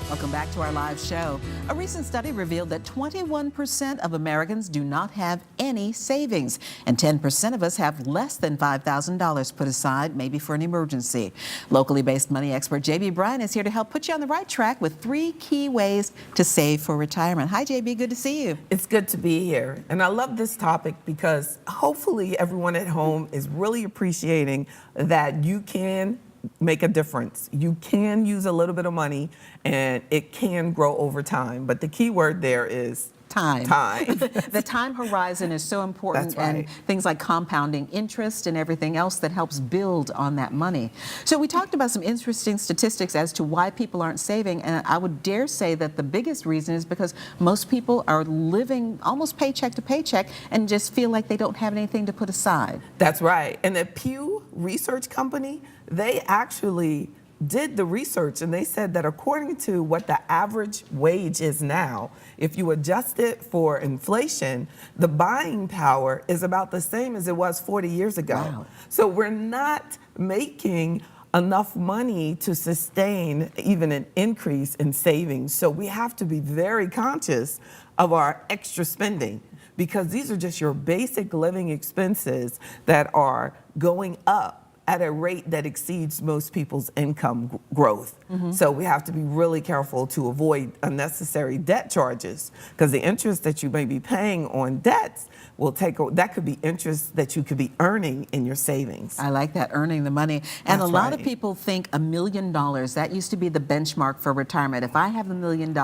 Welcome back to our live show. A recent study revealed that 21% of Americans do not have any savings, and 10% of us have less than $5,000 put aside, maybe for an emergency. Locally based money expert Bryan is here to help put you on the right track with 3 key ways to save for retirement. Hi, JB, good to see you. It's good to be here. And I love this topic because hopefully everyone at home is really appreciating that you can make a difference. You can use a little bit of money and it can grow over time. But the key word there is time. The time horizon is so important. That's right. And things like compounding interest and everything else that helps build on that money. So we talked about some interesting statistics as to why people aren't saving, and I would dare say that the biggest reason is because most people are living almost paycheck to paycheck and just feel like they don't have anything to put aside. That's right. And the Pew Research Company, they actually did the research, and they said that according to what the average wage is now, if you adjust it for inflation, the buying power is about the same as it was 40 years ago. Wow. So we're not making enough money to sustain even an increase in savings. So we have to be very conscious of our extra spending, because these are just your basic living expenses that are going up at a rate that exceeds most people's income growth. So we have to be really careful to avoid unnecessary debt charges, because the interest that you may be paying on debts will that could be interest that you could be earning in your savings. I like that, earning the money. And That's a lot of right. people think $1 million, that used to be the benchmark for retirement. If I have $1 million,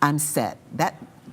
I'm set.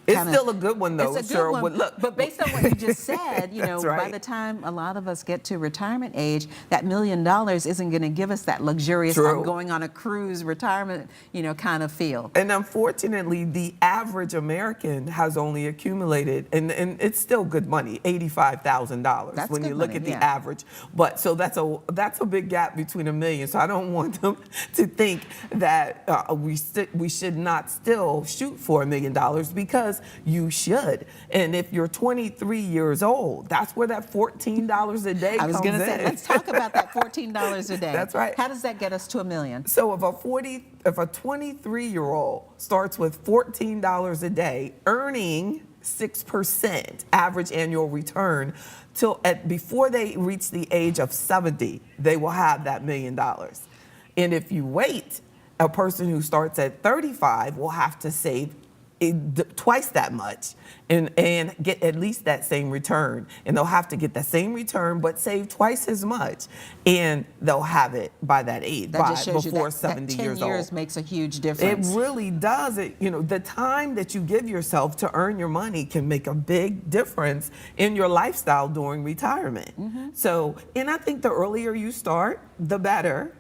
It's still a good one, though. It's a good one, Look, but based on what you just said, you know, right. by the time a lot of us get to retirement age, that $1 million isn't going to give us that luxurious, I'm going on a cruise retirement, you know, kind of feel. And unfortunately, the average American has only accumulated, and it's still good money, $85,000 when you look at the average. But so that's a big gap between $1 million. So I don't want them to think that we should not still shoot for $1 million, because you should. And if you're 23 years old, that's where that $14 a day comes in. I was going to say, let's talk about that $14 a day. That's right. How does that get us to $1 million? So if a 23-year-old starts with $14 a day, earning 6% average annual return before they reach the age of 70, they will have that $1 million. And if you wait, a person who starts at 35 will have to save twice that much and get at least that same return. And they'll have to get that same return but save twice as much, and they'll have it by that age, before 70 years old. 10 years makes a huge difference. It really does. You know, the time that you give yourself to earn your money can make a big difference in your lifestyle during retirement. So, and I think the earlier you start, the better.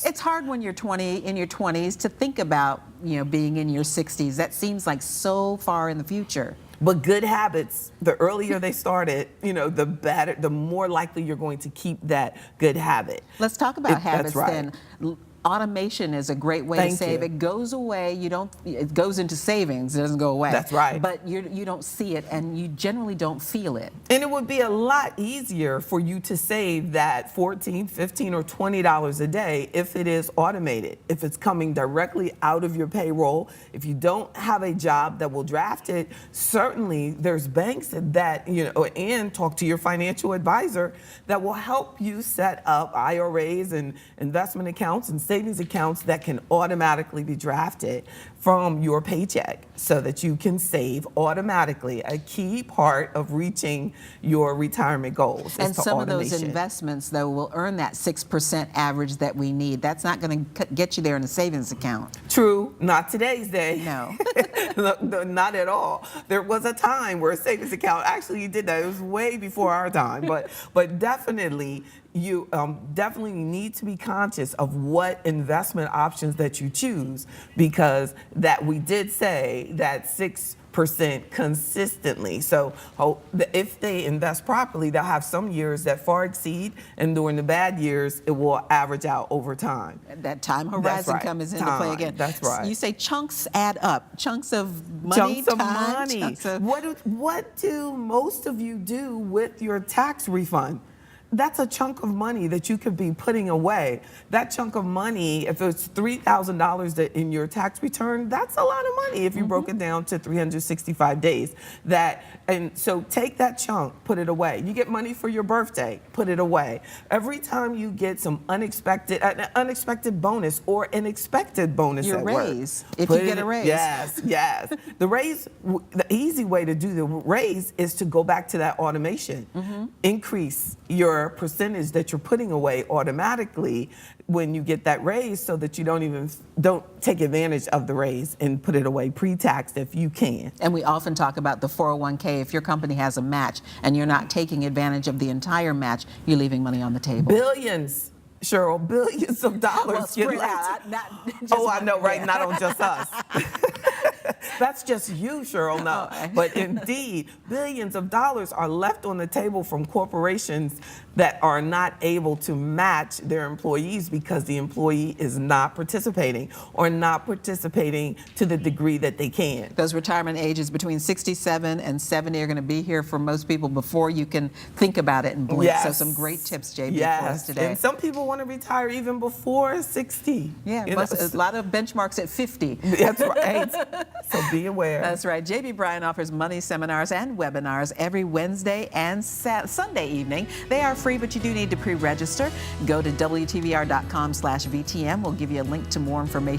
It's hard when you're in your 20s to think about, you know, being in your 60s. That seems like so far in the future. But good habits, the earlier they started, you know, the better, the more likely you're going to keep that good habit. Let's talk about habits then. Automation is a great way to save. It goes away. It goes into savings. It doesn't go away. That's right. But you don't see it, and you generally don't feel it. And it would be a lot easier for you to save that $14, $15, or $20 a day if it is automated, if it's coming directly out of your payroll. If you don't have a job that will draft it, certainly there's banks that, you know, and talk to your financial advisor that will help you set up IRAs and investment accounts and savings accounts that can automatically be drafted from your paycheck so that you can save automatically. A key part of reaching your retirement goals and is to some automation. of those investments, though, will earn that 6% average that we need. That's not going to get you there in a savings account. True, not today's day. No. No, not at all. There was a time where a savings account actually did that. It was way before our time, but definitely you definitely need to be conscious of what investment options that you choose, because that we did say that 6% consistently. So if they invest properly, they'll have some years that far exceed, and during the bad years, it will average out over time. That time horizon comes into play again. That's right. You say chunks add up. Chunks of money, What do most of you do with your tax refund? that's a chunk of money that you could be putting away. That chunk of money, if it's $3,000 in your tax return, that's a lot of money if you broke it down to 365 days. And so take that chunk, put it away. You get money for your birthday, put it away. Every time you get an unexpected bonus or an expected bonus Your at work, raise, if you get a raise. Yes, yes. The raise, the easy way to do the raise is to go back to that automation. Increase your percentage that you're putting away automatically when you get that raise, so that you don't take advantage of the raise and put it away pre-taxed if you can. And we often talk about the 401k. If your company has a match and you're not taking advantage of the entire match, you're leaving money on the table. Billions, Cheryl, billions of dollars. Well, spread out, not just oh, I know, right? yeah. Not on just us. That's just you, Cheryl, no. Oh, But indeed, billions of dollars are left on the table from corporations that are not able to match their employees because the employee is not participating, or not participating to the degree that they can. Those retirement ages between 67 and 70 are going to be here for most people before you can think about it and blink. Yes. So some great tips, JB, Yes. for us today. And some people want to retire even before 60. Yeah, You know, a lot of benchmarks at 50. That's right. So be aware. That's right. JB Bryan offers money seminars and webinars every Wednesday and Sunday evening. They are free, but you do need to pre-register. Go to WTVR.com/VTM. We'll give you a link to more information.